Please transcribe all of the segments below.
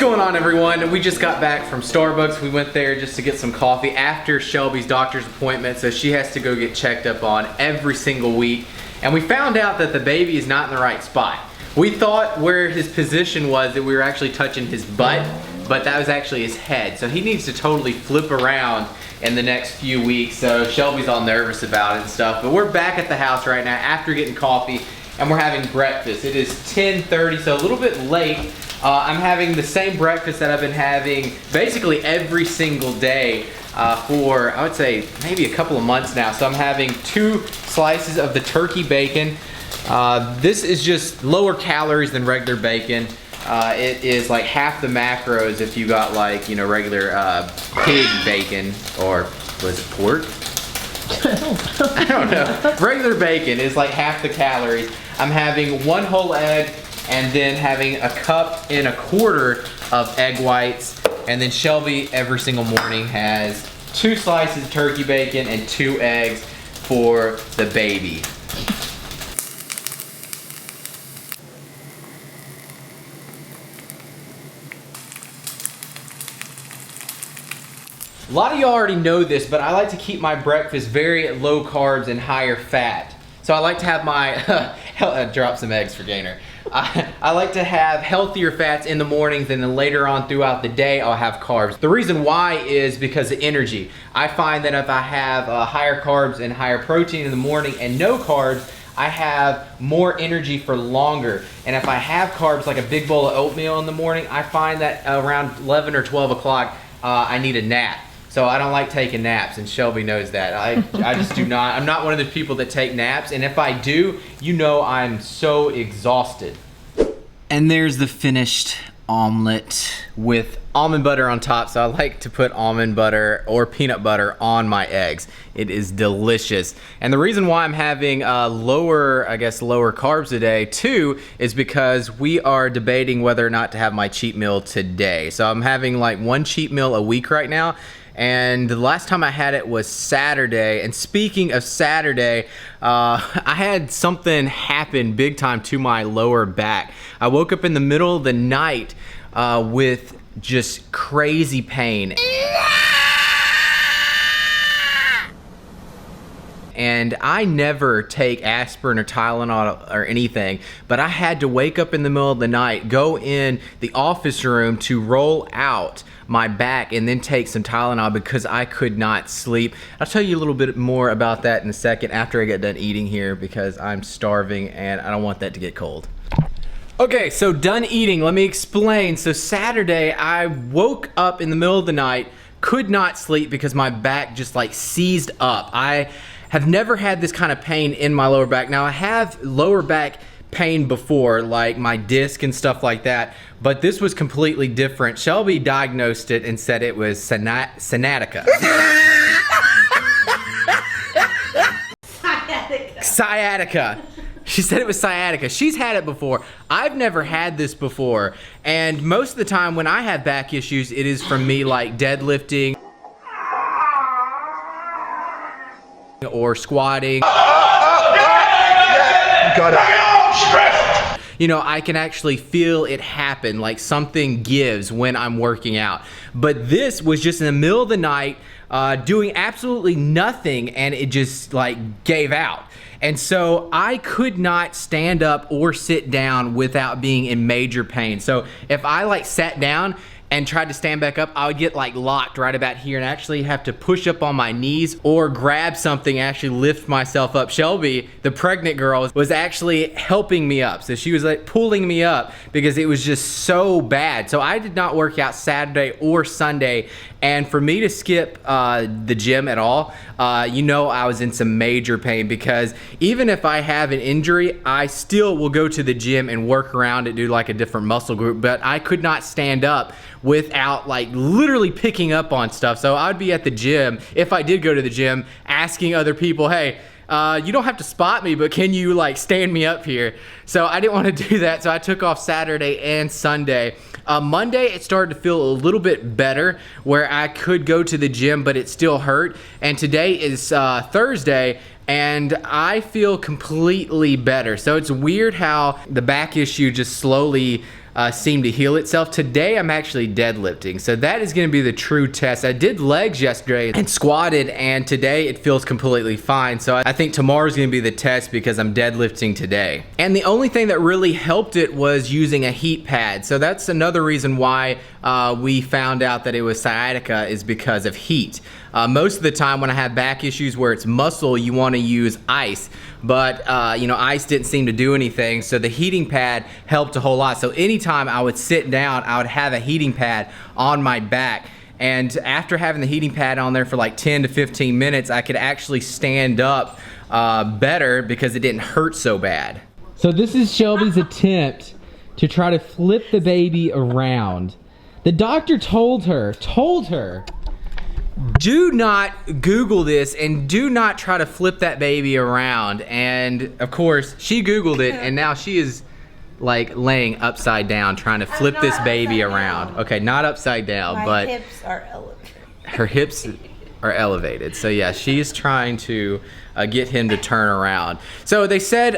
going on, everyone? We just got back from Starbucks. We went there just to get some coffee after Shelby's doctor's appointment, so she has to go get checked up on every single week. And we found out that the baby is not in the right spot. We thought where his position was that we were actually touching his butt, but that was actually his head. So he needs to totally flip around in the next few weeks. So Shelby's all nervous about it and stuff. But we're back at the house right now after getting coffee, and we're having breakfast. It is 10:30, so a little bit late. I'm having the same breakfast that I've been having basically every single day for, I would say, maybe a couple of months now. So I'm having 2 slices of the turkey bacon. This is just lower calories than regular bacon. It is like half the macros if you got, like, you know, regular pig bacon, or was it pork? I don't know. Regular bacon is like half the calories. I'm having 1 whole egg, and then having 1.25 cups of egg whites. And then Shelby every single morning has 2 slices of turkey bacon and 2 eggs for the baby. A lot of y'all already know this, but I like to keep my breakfast very low carbs and higher fat. So I like to have my, drop some eggs for Gainer. I like to have healthier fats in the mornings, and then later on throughout the day I'll have carbs. The reason why is because of energy. I find that if I have higher carbs and higher protein in the morning and no carbs, I have more energy for longer. And if I have carbs, like a big bowl of oatmeal in the morning, I find that around 11 or 12 o'clock I need a nap. So I don't like taking naps, and Shelby knows that. I just do not. I'm not one of the people that take naps, and if I do, you know I'm so exhausted. And there's the finished omelet with almond butter on top. So I like to put almond butter or peanut butter on my eggs. It is delicious. And the reason why I'm having lower carbs today too is because we are debating whether or not to have my cheat meal today. So I'm having like 1 cheat meal a week right now. And the last time I had it was Saturday. And speaking of Saturday, I had something happen big time to my lower back. I woke up in the middle of the night with just crazy pain. And I never take aspirin or Tylenol or anything, but I had to wake up in the middle of the night, go in the office room to roll out my back, and then take some Tylenol because I could not sleep. I'll tell you a little bit more about that in a second after I get done eating here, because I'm starving and I don't want that to get cold. Okay, so done eating, let me explain. So Saturday, I woke up in the middle of the night, could not sleep because my back just like seized up. I have never had this kind of pain in my lower back. Now I have lower back pain before, like my disc and stuff like that, but this was completely different. Shelby diagnosed it and said it was sciatica. Sciatica. She said it was sciatica. She's had it before. I've never had this before. And most of the time when I have back issues, it is from me like deadlifting or squatting. You know, I can actually feel it happen, like something gives when I'm working out. But this was just in the middle of the night, doing absolutely nothing, and it just like gave out. And so I could not stand up or sit down without being in major pain. So if I like sat down and tried to stand back up, I would get like locked right about here and actually have to push up on my knees or grab something and actually lift myself up. Shelby, the pregnant girl, was actually helping me up. So she was like pulling me up because it was just so bad. So I did not work out Saturday or Sunday. And for me to skip the gym at all, you know I was in some major pain, because even if I have an injury, I still will go to the gym and work around it, do like a different muscle group. But I could not stand up without like literally picking up on stuff. So I'd be at the gym, if I did go to the gym, asking other people, hey, you don't have to spot me, but can you like stand me up here? So I didn't want to do that, so I took off Saturday and Sunday. Monday, it started to feel a little bit better where I could go to the gym, but it still hurt. And today is Thursday, and I feel completely better. So it's weird how the back issue just slowly seem to heal itself. Today I'm actually deadlifting, so that is going to be the true test. I did legs yesterday and squatted, and today it feels completely fine. So I think tomorrow's going to be the test because I'm deadlifting today. And the only thing that really helped it was using a heat pad. So that's another reason why we found out that it was sciatica, is because of heat. Most of the time when I have back issues where it's muscle, you want to use ice, but you know, ice didn't seem to do anything, so the heating pad helped a whole lot. So anytime I would sit down, I would have a heating pad on my back, and after having the heating pad on there for like 10 to 15 minutes, I could actually stand up better because it didn't hurt so bad. So this is Shelby's attempt to try to flip the baby around. The doctor told her, do not Google this and do not try to flip that baby around. And of course, she Googled it, and now she is like laying upside down trying to flip this baby around. Okay, not upside down, but my hips are elevated. Her hips are elevated. So yeah, she's trying to get him to turn around. So they said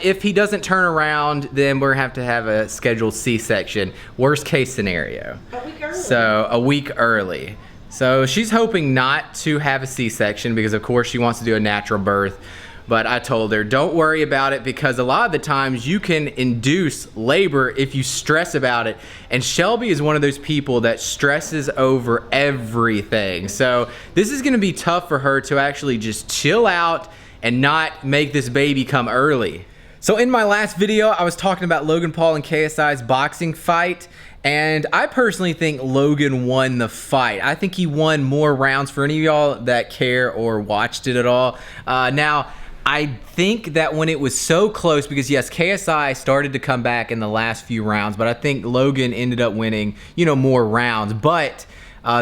if he doesn't turn around, then we're gonna have a scheduled C-section. Worst case scenario. A week early. So a week early. So she's hoping not to have a C-section because of course she wants to do a natural birth. But I told her, don't worry about it, because a lot of the times you can induce labor if you stress about it. And Shelby is one of those people that stresses over everything. So this is gonna be tough for her to actually just chill out and not make this baby come early. So in my last video, I was talking about Logan Paul and KSI's boxing fight. And I personally think Logan won the fight. I think he won more rounds, for any of y'all that care or watched it at all. Now, I think that when it was so close, because yes, KSI started to come back in the last few rounds, but I think Logan ended up winning, you know, more rounds. But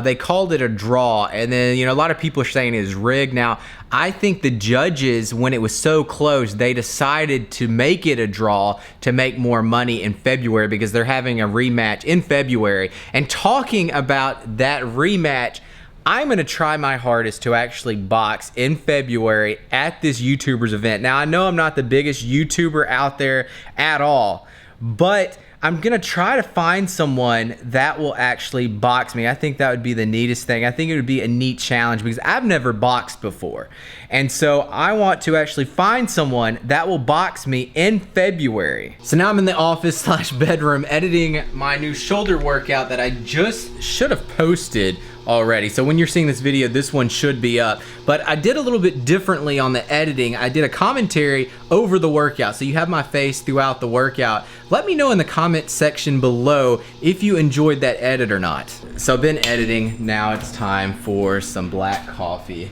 they called it a draw, and then, you know, a lot of people are saying it was rigged. Now, I think the judges, when it was so close, they decided to make it a draw to make more money in February, because they're having a rematch in February. And talking about that rematch, I'm gonna try my hardest to actually box in February at this YouTuber's event. Now, I know I'm not the biggest YouTuber out there at all, but I'm gonna try to find someone that will actually box me. I think that would be the neatest thing. I think it would be a neat challenge because I've never boxed before. And so I want to actually find someone that will box me in February. So now I'm in the office / bedroom editing my new shoulder workout that I just should have posted already. So when you're seeing this video, this one should be up. But I did a little bit differently on the editing. I did a commentary over the workout, so you have my face throughout the workout. Let me know in the comment section below if you enjoyed that edit or not. So I've been editing, now it's time for some black coffee.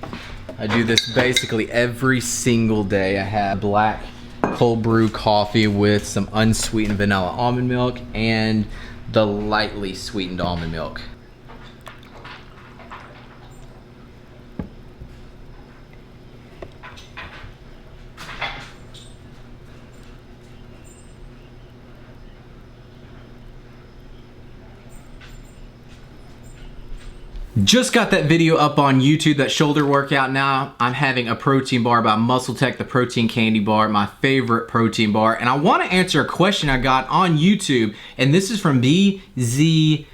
I do this basically every single day. I have black cold brew coffee with some unsweetened vanilla almond milk and the lightly sweetened almond milk. Just got that video up on YouTube, that shoulder workout. Now I'm having a protein bar by MuscleTech, the protein candy bar, my favorite protein bar. And I want to answer a question I got on YouTube, and this is from BZ3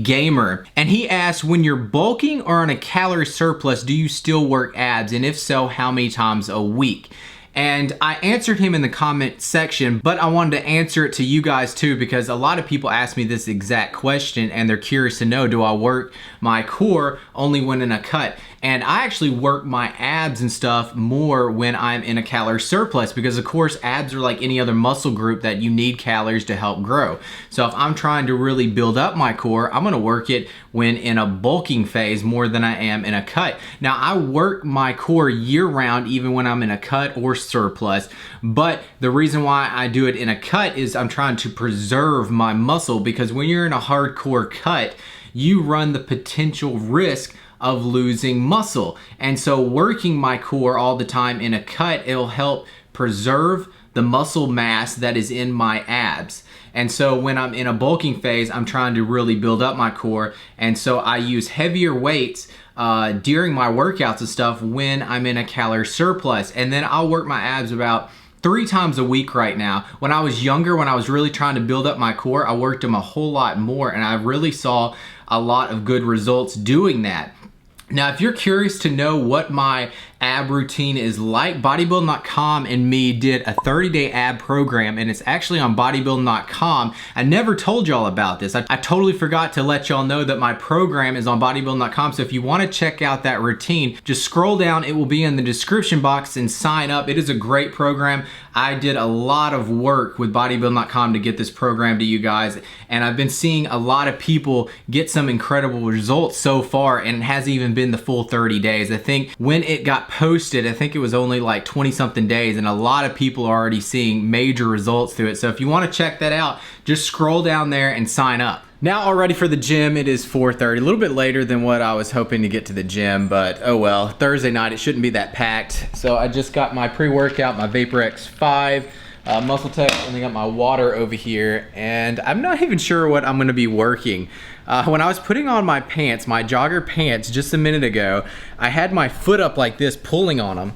Gamer. And he asked, when you're bulking or on a calorie surplus, do you still work abs? And if so, how many times a week? And I answered him in the comment section, but I wanted to answer it to you guys too, because a lot of people ask me this exact question and they're curious to know, do I work my core only when in a cut? And I actually work my abs and stuff more when I'm in a calorie surplus, because of course abs are like any other muscle group that you need calories to help grow. So if I'm trying to really build up my core, I'm gonna work it when in a bulking phase more than I am in a cut. Now I work my core year round, even when I'm in a cut or surplus, but the reason why I do it in a cut is I'm trying to preserve my muscle, because when you're in a hardcore cut, you run the potential risk of losing muscle. And so working my core all the time in a cut, it'll help preserve the muscle mass that is in my abs. And so when I'm in a bulking phase, I'm trying to really build up my core. And so I use heavier weights during my workouts and stuff when I'm in a calorie surplus. And then I'll work my abs about 3 times a week right now. When I was younger, when I was really trying to build up my core, I worked them a whole lot more, and I really saw a lot of good results doing that. Now, if you're curious to know what my ab routine is like, bodybuilding.com and me did a 30-day ab program, and it's actually on bodybuilding.com. I never told y'all about this. I totally forgot to let y'all know that my program is on bodybuilding.com. So if you want to check out that routine, just scroll down. It will be in the description box and sign up. It is a great program. I did a lot of work with bodybuilding.com to get this program to you guys, and I've been seeing a lot of people get some incredible results so far, and it hasn't even been the full 30 days. I think when it got posted, I think it was only like 20 something days, and a lot of people are already seeing major results through it. So if you want to check that out, just scroll down there and sign up. Now, all ready for the gym. It is 4:30, a little bit later than what I was hoping to get to the gym, but oh well. Thursday night, it shouldn't be that packed. So I just got my pre-workout, my Vapor X5, MuscleTech, and I got my water over here, and I'm not even sure what I'm gonna be working. When I was putting on my pants, my jogger pants, just a minute ago, I had my foot up like this, pulling on them,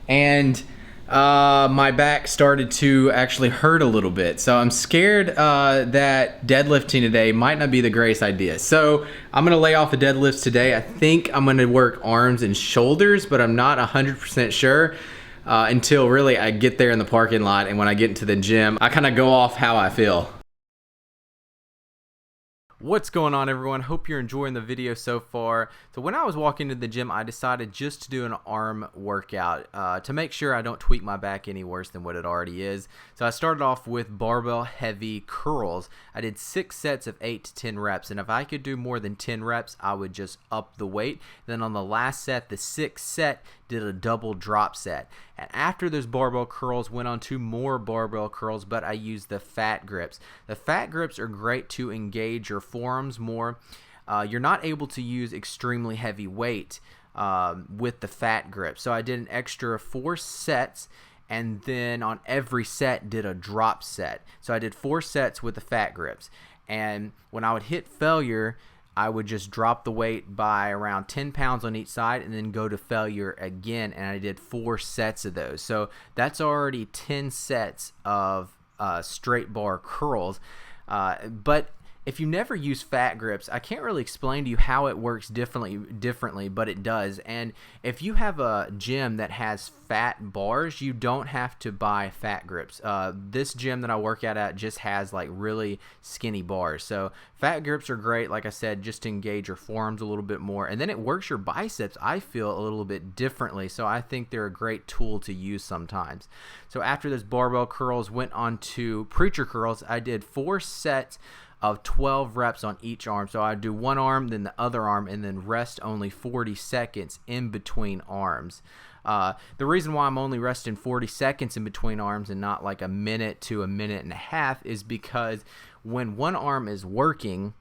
and my back started to actually hurt a little bit. So I'm scared that deadlifting today might not be the greatest idea. So I'm gonna lay off the deadlifts today. I think I'm gonna work arms and shoulders, but I'm not 100% sure until really I get there in the parking lot, and when I get into the gym, I kind of go off how I feel. What's going on, everyone? Hope you're enjoying the video so far. So when I was walking to the gym, I decided just to do an arm workout to make sure I don't tweak my back any worse than what it already is. So I started off with barbell heavy curls. I did 6 sets of 8 to 10 reps, and if I could do more than 10 reps, I would just up the weight. Then on the last set, the 6th set, did a double drop set. And after those barbell curls, went on to more barbell curls, but I used the FatGrips. The FatGrips are great to engage your forearms more. You're not able to use extremely heavy weight with the FatGrips. So I did an extra 4 sets, and then on every set did a drop set. So I did 4 sets with the FatGrips. And when I would hit failure, I would just drop the weight by around 10 pounds on each side and then go to failure again, and I did 4 sets of those. So that's already 10 sets of straight bar curls. But if you never use FatGrips, I can't really explain to you how it works differently, but it does. And if you have a gym that has fat bars, you don't have to buy FatGrips. This gym that I work at just has like really skinny bars. So FatGrips are great, like I said, just to engage your forearms a little bit more. And then it works your biceps, I feel, a little bit differently. So I think they're a great tool to use sometimes. So after those barbell curls, went on to preacher curls. I did 4 sets of 12 reps on each arm. So I do one arm, then the other arm, and then rest only 40 seconds in between arms. The reason why I'm only resting 40 seconds in between arms and not like a minute to a minute and a half is because when one arm is working,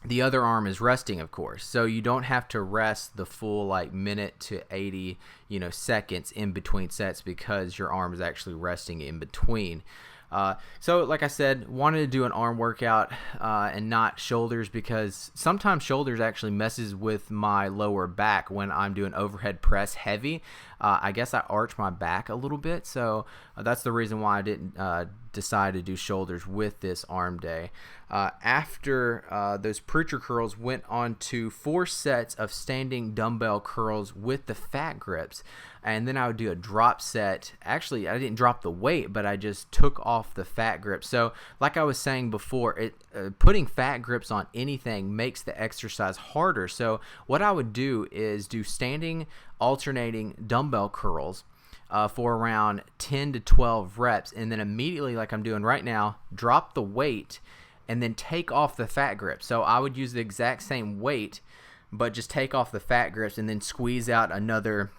the other arm is resting, of course. So you don't have to rest the full like minute to 80, seconds in between sets because your arm is actually resting in between. So like I said, wanted to do an arm workout and not shoulders, because sometimes shoulders actually messes with my lower back when I'm doing overhead press heavy. I guess I arch my back a little bit, so that's the reason why I didn't decide to do shoulders with this arm day. After those preacher curls, went on to 4 sets of standing dumbbell curls with the FatGrips, and then I would do a drop set. Actually, I didn't drop the weight, but I just took off the FatGrips. So like I was saying before, putting FatGrips on anything makes the exercise harder. So what I would do is do standing alternating dumbbell curls for around 10 to 12 reps, and then immediately, like I'm doing right now, drop the weight and then take off the FatGrips. So I would use the exact same weight, but just take off the FatGrips and then squeeze out another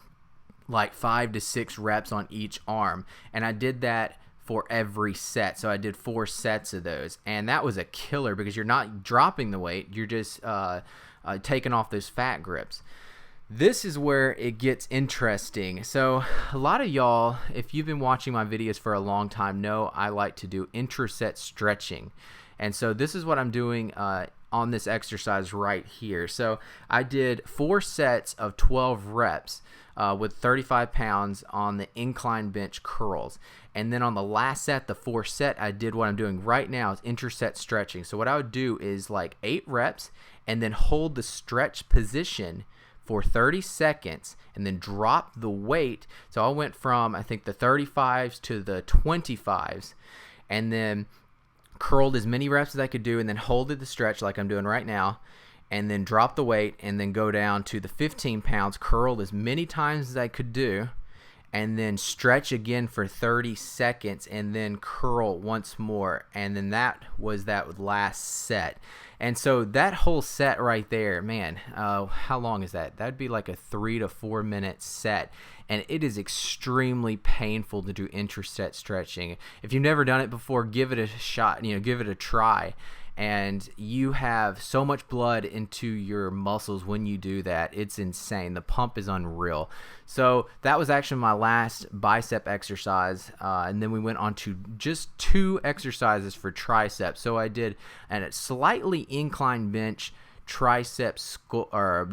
like 5 to 6 reps on each arm. And I did that for every set. So I did 4 sets of those, and that was a killer because you're not dropping the weight, you're just taking off those FatGrips. This is where it gets interesting. So a lot of y'all, if you've been watching my videos for a long time, know I like to do intraset stretching. And so this is what I'm doing on this exercise right here. So I did 4 sets of 12 reps with 35 pounds on the incline bench curls. And then on the last set, the 4th set, I did what I'm doing right now is intraset stretching. So what I would do is like 8 reps and then hold the stretch position for 30 seconds and then drop the weight. So I went from, I think, the 35s to the 25s, and then curled as many reps as I could do and then holded the stretch like I'm doing right now, and then drop the weight and then go down to the 15 pounds, curled as many times as I could do, and then stretch again for 30 seconds and then curl once more. And then that was that last set. And so that whole set right there, man, how long is that? That'd be like a 3 to 4 minute set. And it is extremely painful to do intraset stretching. If you've never done it before, give it a shot, give it a try. And you have so much blood into your muscles when you do that. It's insane. The pump is unreal. So that was actually my last bicep exercise. And then we went on to just 2 exercises for triceps. So I did a slightly inclined bench tricep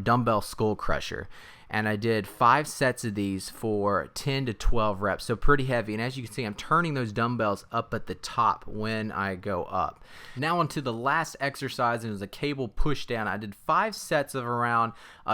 dumbbell skull crusher. And I did 5 sets of these for 10 to 12 reps, so pretty heavy. And as you can see, I'm turning those dumbbells up at the top when I go up. Now onto the last exercise, and it was a cable push down. I did 5 sets of around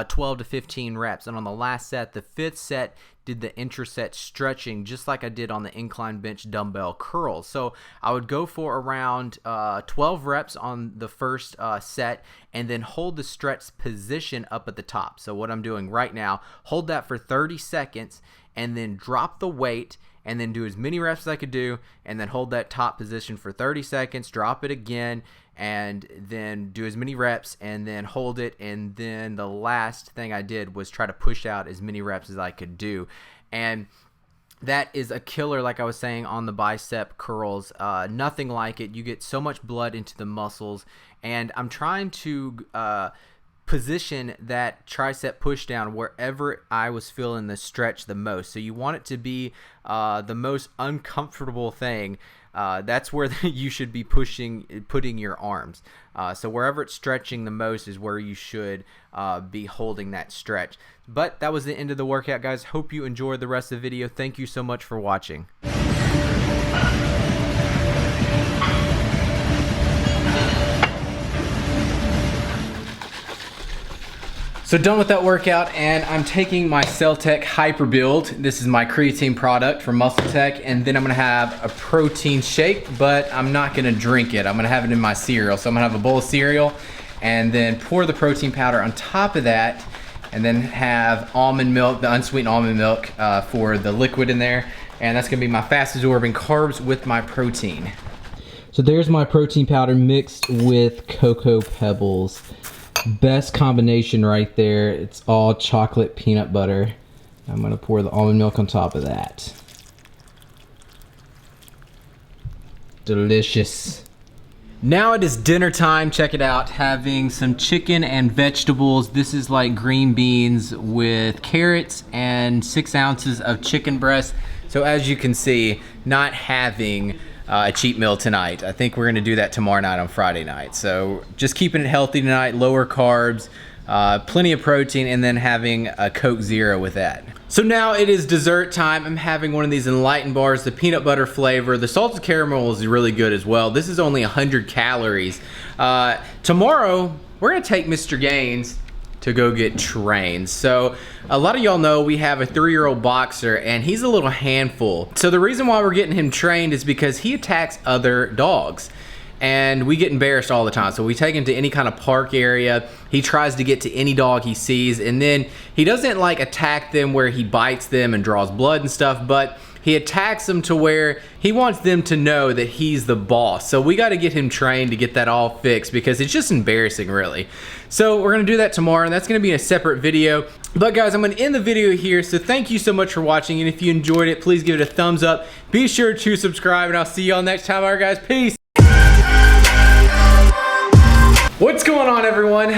12 to 15 reps. And on the last set, the 5th set, did the intraset stretching just like I did on the incline bench dumbbell curls. So I would go for around 12 reps on the first set and then hold the stretch position up at the top. So what I'm doing right now, hold that for 30 seconds and then drop the weight and then do as many reps as I could do and then hold that top position for 30 seconds, drop it again, and then do as many reps and then hold it. And then the last thing I did was try to push out as many reps as I could do. And that is a killer, like I was saying, on the bicep curls. Nothing like it. You get so much blood into the muscles. And I'm trying to position that tricep push down wherever I was feeling the stretch the most. So you want it to be the most uncomfortable thing. That's where you should be putting your arms. So wherever it's stretching the most is where you should be holding that stretch. But that was the end of the workout, guys. Hope you enjoyed the rest of the video. Thank you so much for watching. So done with that workout, and I'm taking my CellTech Hyper Build. This is my creatine product from MuscleTech, and then I'm gonna have a protein shake, but I'm not gonna drink it. I'm gonna have it in my cereal. So I'm gonna have a bowl of cereal and then pour the protein powder on top of that, and then have almond milk, the unsweetened almond milk for the liquid in there. And that's gonna be my fast absorbing carbs with my protein. So there's my protein powder mixed with Cocoa Pebbles. Best combination right there. It's all chocolate peanut butter. I'm gonna pour the almond milk on top of that. Delicious. Now it is dinner time. Check it out. Having some chicken and vegetables. This is like green beans with carrots and 6 ounces of chicken breast. So as you can see, not having a cheat meal tonight. I think we're gonna do that tomorrow night on Friday night. So just keeping it healthy tonight, lower carbs, plenty of protein, and then having a Coke Zero with that. So now it is dessert time. I'm having one of these Enlightened bars, the peanut butter flavor. The salted caramel is really good as well. This is only 100 calories. Tomorrow, we're gonna take Mr. Gaines to go get trained. So a lot of y'all know we have a 3-year-old boxer, and he's a little handful. So the reason why we're getting him trained is because he attacks other dogs, and we get embarrassed all the time. So we take him to any kind of park area. He tries to get to any dog he sees, and then he doesn't like attack them where he bites them and draws blood and stuff, but he attacks them to where he wants them to know that he's the boss. So we got to get him trained to get that all fixed, because it's just embarrassing, really. So we're gonna do that tomorrow, and that's gonna be a separate video. But guys, I'm gonna end the video here. So thank you so much for watching, and if you enjoyed it, please give it a thumbs up. Be sure to subscribe, and I'll see y'all next time. All right, guys, peace. What's going on, everyone?